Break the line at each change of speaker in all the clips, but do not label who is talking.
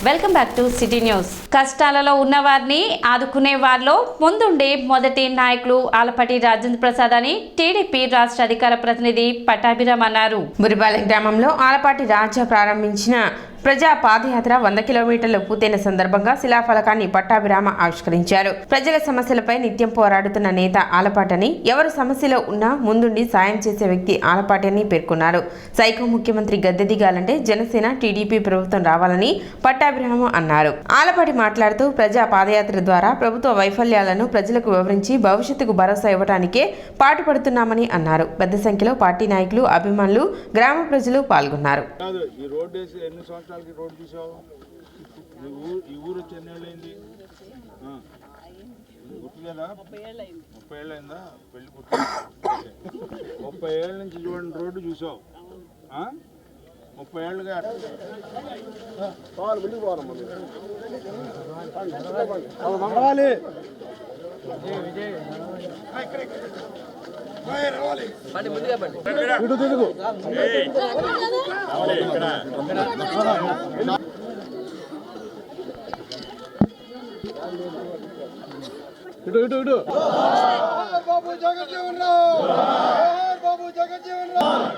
Welcome back to city news. కష్టాలలో ఉన్నవారిని ఆదుకునే వారిలో ముందుండే మొదటి నాయకులు ఆలపాటి రాజేంద్ర ప్రసాద్ అని టీడీపీ రాష్ట్ర అధికార ప్రతినిధి పట్టాభిరామ్ అన్నారు. బురిపాలెం గ్రామంలో ఆలపాటి రాజా ప్రారంభించిన ప్రజా పాదయాత్ర 100 కిలోమీటర్లు పూర్తయిన సందర్భంగా శిలాఫలకాన్ని పట్టాభిరామ ఆవిష్కరించారు. ప్రజల సమస్యలపై నిత్యం పోరాడుతున్న నేత ఆలపాటని, ఎవరు సమస్యలో ఉన్నా ముందుండి సాయం చేసే వ్యక్తి ఆలపాటి అని పేర్కొన్నారు. సైకో ముఖ్యమంత్రి గద్దె దిగాలంటే జనసేన టీడీపీ ప్రభుత్వం రావాలని పట్టాభిరామ అన్నారు. ఆలపాటి మాట్లాడుతూ ప్రజా పాదయాత్ర ద్వారా ప్రభుత్వ వైఫల్యాలను ప్రజలకు వివరించి భవిష్యత్తుకు భరోసా ఇవ్వడానికే పాటుపడుతున్నామని అన్నారు. పెద్ద సంఖ్యలో పార్టీ నాయకులు, అభిమానులు, గ్రామ ప్రజలు పాల్గొన్నారు.
రోడ్ చూసావు ఈ ఊరు చెన్నైలైంది గుర్తులేదా 30 ఏళ్ళు అయిందా పెళ్లి పుట్టి 30 ఏళ్ళ నుంచి చూడండి రోడ్డు చూసావు 30 ఏళ్ళుగా ఇటు బాబు జగజ్జీవన్ రావు, బాబు జగజ్జీవన్ రావు.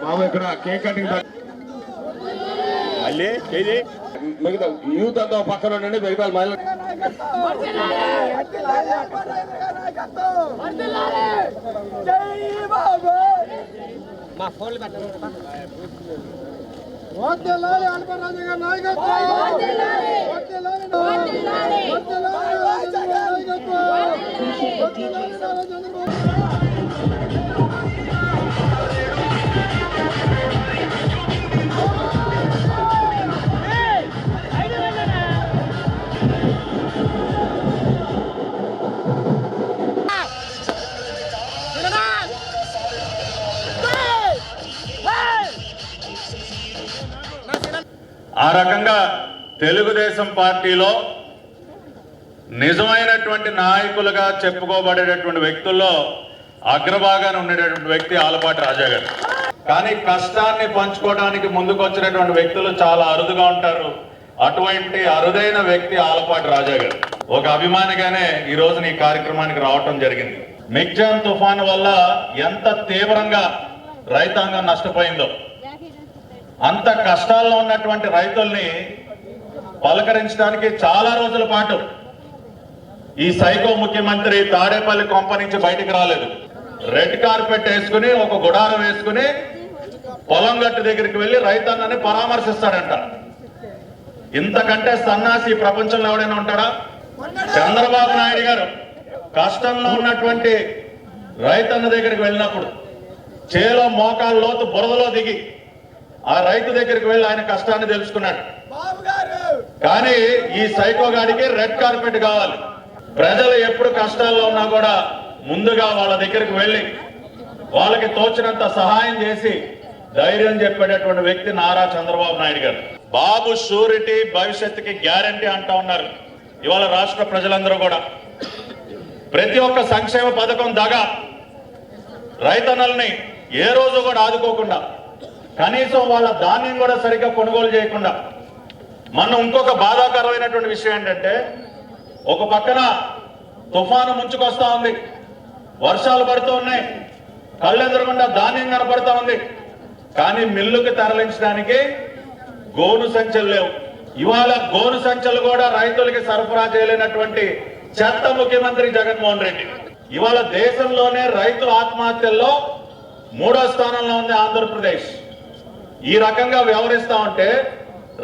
బాబు ఇక్కడ కేక్ కటింగ్ మళ్ళీ మిగతా యూత్ అంతా పక్కన ఉండండి. మిగతా మహిళలు మా ఫోన్లు పెట్టండి.
ఆ రకంగా తెలుగుదేశం పార్టీలో నిజమైనటువంటి నాయకులుగా చెప్పుకోబడేటటువంటి వ్యక్తుల్లో అగ్రభాగాన ఉండేటటువంటి వ్యక్తి ఆలపాటి రాజా గారు. కానీ కష్టాన్ని పంచుకోవడానికి ముందుకు వచ్చినటువంటి వ్యక్తులు చాలా అరుదుగా ఉంటారు. అటువంటి అరుదైన వ్యక్తి ఆలపాటి రాజా గారు. ఒక అభిమానిగానే ఈ రోజు ఈ కార్యక్రమానికి రావటం జరిగింది. మిగ్జాన్ తుఫాను వల్ల ఎంత తీవ్రంగా రైతాంగం నష్టపోయిందో, అంత కష్టాల్లో ఉన్నటువంటి రైతుల్ని పలకరించడానికి చాలా రోజుల పాటు ఈ సైకో ముఖ్యమంత్రి తాడేపల్లి కొంప నుంచి బయటికి రాలేదు. రెడ్ కార్పెట్ వేసుకుని ఒక గుడారం వేసుకుని పొలం గట్టు దగ్గరికి వెళ్లి రైతన్నని పరామర్శిస్తాడంట. ఇంతకంటే సన్నాసి ఈ ప్రపంచంలో ఎవడైనా ఉంటాడా? చంద్రబాబు నాయుడు గారు కష్టంలో ఉన్నటువంటి రైతన్న దగ్గరికి వెళ్ళినప్పుడు చేలో మోకాళ్ళ లోతు బురదలో దిగి ఆ రైతు దగ్గరికి వెళ్ళి ఆయన కష్టాన్ని తెలుసుకున్నాడు. కానీ ఈ సైకో గాడికి రెడ్ కార్పెట్ కావాలి. ప్రజలు ఎప్పుడు కష్టాల్లో ఉన్నా కూడా ముందుగా వాళ్ళ దగ్గరికి వెళ్ళి వాళ్ళకి తోచినంత సహాయం చేసి ధైర్యం చెప్పేటటువంటి వ్యక్తి నారా చంద్రబాబు నాయుడు గారు. బాబు షూరిటీ భవిష్యత్తుకి గ్యారంటీ అంటా ఉన్నారు. ఇవాళ రాష్ట్ర ప్రజలందరూ కూడా ప్రతి ఒక్క సంక్షేమ పథకం దాగా రైతన్నల్ని ఏ రోజు కూడా ఆదుకోకుండా, కనీసం వాళ్ళ ధాన్యం కూడా సరిగ్గా కొనుగోలు చేయకుండా, మనం ఇంకొక బాధాకరమైనటువంటి విషయం ఏంటంటే, ఒక పక్కన తుఫాను ముంచుకొస్తా ఉంది, వర్షాలు పడుతూ ఉన్నాయి, కళ్ళెదురుగుండా ధాన్యం కనపడతా ఉంది, కానీ మిల్లుకి తరలించడానికి గోను సంచులు లేవు. ఇవాళ గోను సంచులు కూడా రైతులకి సరఫరా చేయలేనటువంటి చెత్త ముఖ్యమంత్రి జగన్మోహన్ రెడ్డి. ఇవాళ దేశంలోనే రైతు ఆత్మహత్యల్లో 3వ స్థానంలో ఉంది ఆంధ్రప్రదేశ్. ఈ రకంగా వ్యవహరిస్తా ఉంటే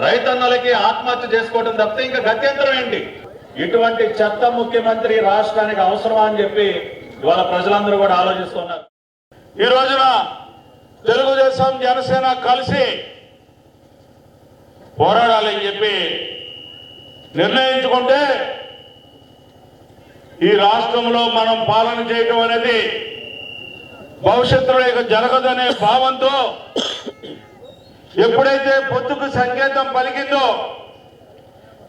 రైతన్నలకి ఆత్మహత్య చేసుకోవడం తప్పితే ఇంకా గత్యంతరం ఏంటి? ఇటువంటి చెత్త ముఖ్యమంత్రి రాష్ట్రానికి అవసరమా అని చెప్పి ఇవాళ ప్రజలందరూ కూడా ఆలోచిస్తున్నారు.
ఈ రోజున తెలుగుదేశం జనసేన కలిసి పోరాడాలని చెప్పి నిర్ణయించుకుంటే ఈ రాష్ట్రంలో మనం పాలన చేయటం అనేది భవిష్యత్తులో ఇక జరగదనే భావంతో ఎప్పుడైతే పొత్తుకు సంకేతం పలికిందో,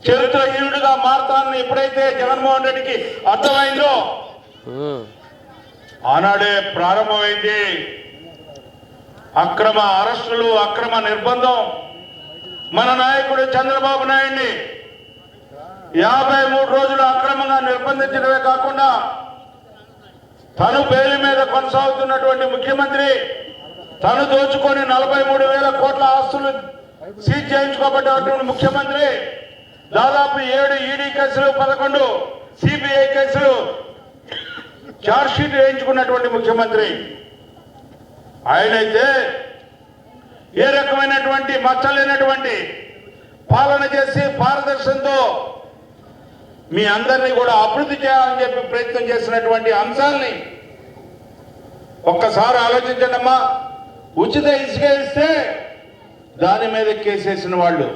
చరిత్రహీనుడిగా మారతానని ఎప్పుడైతే జగన్మోహన్ రెడ్డికి అర్థమైందో ఆనాడే ప్రారంభమైంది అక్రమ అరెస్టులు, అక్రమ నిర్బంధం. మన నాయకుడు చంద్రబాబు నాయుడిని 53 రోజులు అక్రమంగా నిర్బంధించడమే కాకుండా తను బెయిల్ మీద కొనసాగుతున్నటువంటి ముఖ్యమంత్రి, తను దోచుకొని 43,000 కోట్ల ఆస్తులు సీజ్ చేయించుకోబడ్డటువంటి ముఖ్యమంత్రి, దాదాపు 7 ఈడీ కేసులు, 11 సిబిఐ కేసులు ఛార్జ్ షీట్ వేయించుకున్నటువంటి ముఖ్యమంత్రి ఆయనైతే ఏ రకమైనటువంటి మచ్చలేనటువంటి పాలన చేసి పారదర్శకంతో మీ అందరినీ కూడా అభివృద్ధి చేయాలని చెప్పి ప్రయత్నం చేసినటువంటి అంశాలని ఒక్కసారి ఆలోచించండి అమ్మా. ఉచిత ఇసుక ఇస్తే దాని మీద కేసేసిన వాళ్ళు,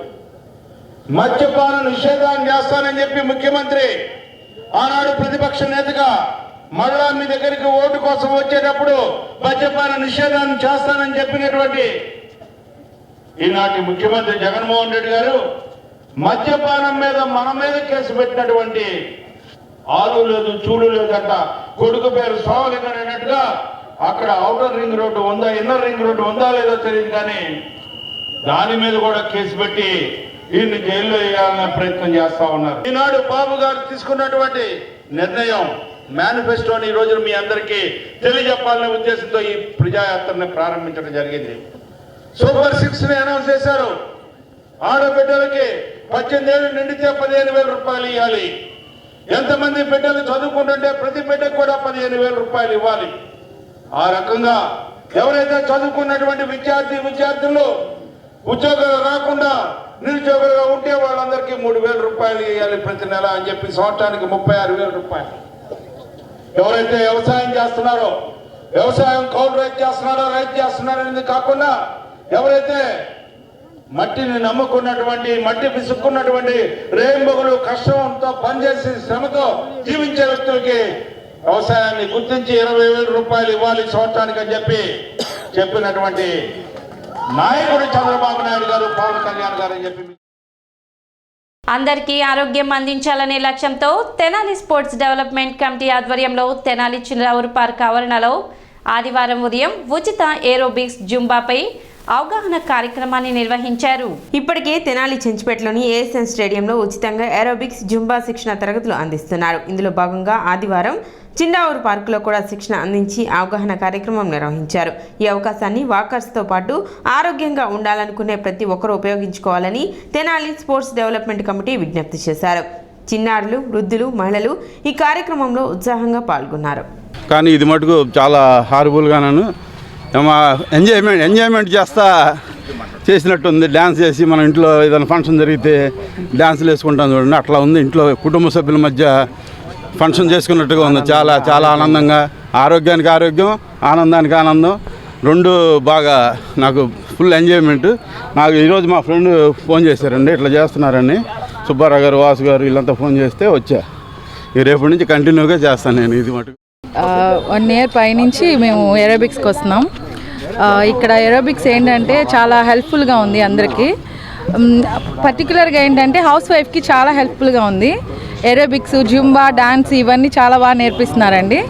మద్యపాన నిషేధాన్ని చేస్తానని చెప్పి ముఖ్యమంత్రి ఆనాడు ప్రతిపక్ష నేతగా మళ్ళా మీ దగ్గరికి ఓటు కోసం వచ్చేటప్పుడు మద్యపాన నిషేధాన్ని చేస్తానని చెప్పినటువంటి ఈనాటి ముఖ్యమంత్రి జగన్మోహన్ రెడ్డి గారు మద్యపానం మీద మన మీద కేసు పెట్టినటువంటి ఆలు లేదు, చూడు లేదంట. కొడుకు పేరు సోమలింగన్ అన్నట్టుగా అక్కడ ఔటర్ రింగ్ రోడ్డు ఉందా, ఇన్నర్ రింగ్ రోడ్డు ఉందా లేదో తెలియదు, కానీ దాని మీద కూడా కేసు పెట్టి ఈయన్ని జైల్లో వేయాలనే ప్రయత్నం చేస్తా ఉన్నారు. ఈనాడు బాబు గారు తీసుకున్నటువంటి నిర్ణయం, మేనిఫెస్టోని ఈ రోజు మీ అందరికీ తెలియజెప్పాలనే ఉద్దేశంతో ఈ ప్రజాయాత్రని ప్రారంభించడం జరిగింది. సూపర్ 6 ని అనౌన్స్ చేశారు. ఆడబిడ్డలకి 18 ఏళ్ళు నిండితే 15,000 రూపాయలు ఇవ్వాలి. ఎంతమంది బిడ్డలు చదువుకుంటుంటే ప్రతి బిడ్డకు కూడా 15,000 రూపాయలు ఇవ్వాలి. ఆ రకంగా ఎవరైతే చదువుకున్నటువంటి విద్యార్థులు ఉద్యోగాలు రాకుండా నిరుద్యోగులుగా ఉంటే వాళ్ళందరికీ 3,000 రూపాయలు ఇవ్వాలి ప్రతి నెల అని చెప్పి సంవత్సరానికి 36,000 రూపాయలు. ఎవరైతే వ్యవసాయం చేస్తున్నారో, వ్యవసాయం కౌలు రైతు చేస్తున్నారో, రైతు చేస్తున్నారో అనేది కాకుండా ఎవరైతే మట్టిని నమ్ముకున్నటువంటి, మట్టి పిసుక్కున్నటువంటి, రేయింబగులు కష్టంతో పనిచేసి శ్రమతో జీవించే వ్యక్తులకి వ్యవసాయాన్ని గుర్తించి 20,000 రూపాయలు ఇవ్వాలి సంవత్సరానికి అని చెప్పి చెప్పినటువంటి నాయకుడు చంద్రబాబు నాయుడు గారు, పవన్ కళ్యాణ్ గారు అని చెప్పి
అందరికీ ఆరోగ్యం అందించాలనే లక్ష్యంతో తెనాలి స్పోర్ట్స్ డెవలప్మెంట్ కమిటీ ఆధ్వర్యంలో తెనాలి చిన్నరావురు పార్క్ ఆవరణలో ఆదివారం ఉదయం ఉచిత ఏరోబిక్స్ జుంబాపై అవగాహన కార్యక్రమాన్ని నిర్వహించారు.
ఇప్పటికే తెనాలి చెంచుపేటలోని ఏఎస్ఎన్ స్టేడియంలో ఉచితంగా ఏరోబిక్స్ జుంబా శిక్షణ తరగతులు అందిస్తున్నారు. ఇందులో భాగంగా ఆదివారం చిండావూరు పార్కులో కూడా శిక్షణ అందించి అవగాహన కార్యక్రమం నిర్వహించారు. ఈ అవకాశాన్ని వాకర్స్తో పాటు ఆరోగ్యంగా ఉండాలనుకునే ప్రతి ఒక్కరూ ఉపయోగించుకోవాలని తెనాలి స్పోర్ట్స్ డెవలప్మెంట్ కమిటీ విజ్ఞప్తి చేశారు. చిన్నారులు, వృద్ధులు, మహిళలు ఈ కార్యక్రమంలో ఉత్సాహంగా పాల్గొన్నారు.
కానీ ఇది మటుకు చాలా హారబుల్గాను ఎంజాయ్మెంట్ చేసినట్టుంది. డ్యాన్స్ చేసి మన ఇంట్లో ఏదైనా ఫంక్షన్ జరిగితే డ్యాన్సులు వేసుకుంటాం చూడండి, అట్లా ఉంది. ఇంట్లో కుటుంబ సభ్యుల మధ్య ఫంక్షన్ చేసుకున్నట్టుగా ఉంది. చాలా చాలా ఆనందంగా, ఆరోగ్యానికి ఆరోగ్యం, ఆనందానికి ఆనందం, రెండు బాగా నాకు ఫుల్ ఎంజాయ్మెంట్. నాకు ఈరోజు మా ఫ్రెండ్ ఫోన్ చేశారండి, ఇట్లా చేస్తున్నారని. సుబ్బారావు గారు, వాసు గారు వీళ్ళంతా ఫోన్ చేస్తే వచ్చా. రేపటి నుంచి కంటిన్యూగా చేస్తాను నేను. ఇది మటుకు
1 ఇయర్ పైనుంచి మేము ఏరోబిక్స్కి వస్తున్నాం. ఇక్కడ ఏరోబిక్స్ ఏంటంటే చాలా హెల్ప్ఫుల్గా ఉంది అందరికీ. పర్టికులర్గా ఏంటంటే హౌస్ వైఫ్కి చాలా హెల్ప్ఫుల్గా ఉంది. ఏరోబిక్స్, జుంబా, డాన్స్ ఇవన్నీ చాలా బాగా నేర్పిస్తున్నారండి.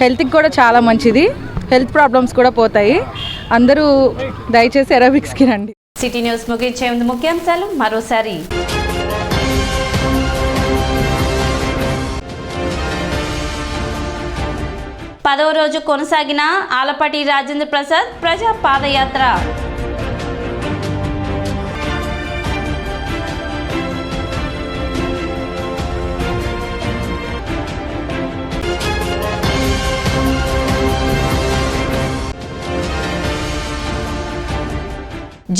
హెల్త్కి కూడా చాలా మంచిది. హెల్త్ ప్రాబ్లమ్స్ కూడా పోతాయి. అందరూ దయచేసి ఏరోబిక్స్కి రండి.
సిటీ న్యూస్ ముగించే ముందు ముఖ్యాంశాలు మరోసారి. 10వ రోజు కొనసాగిన ఆలపాటి రాజేంద్ర ప్రసాద్ ప్రజా పాదయాత్ర.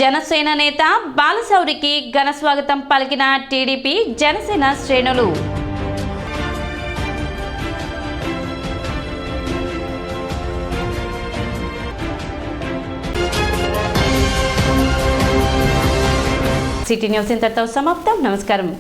జనసేన నేత బాలశౌరికి ఘన స్వాగతం పలికిన టీడీపీ, జనసేన శ్రేణులు. సిటీ న్యూస్ ఇంతటితో సమాప్తం. నమస్కారం.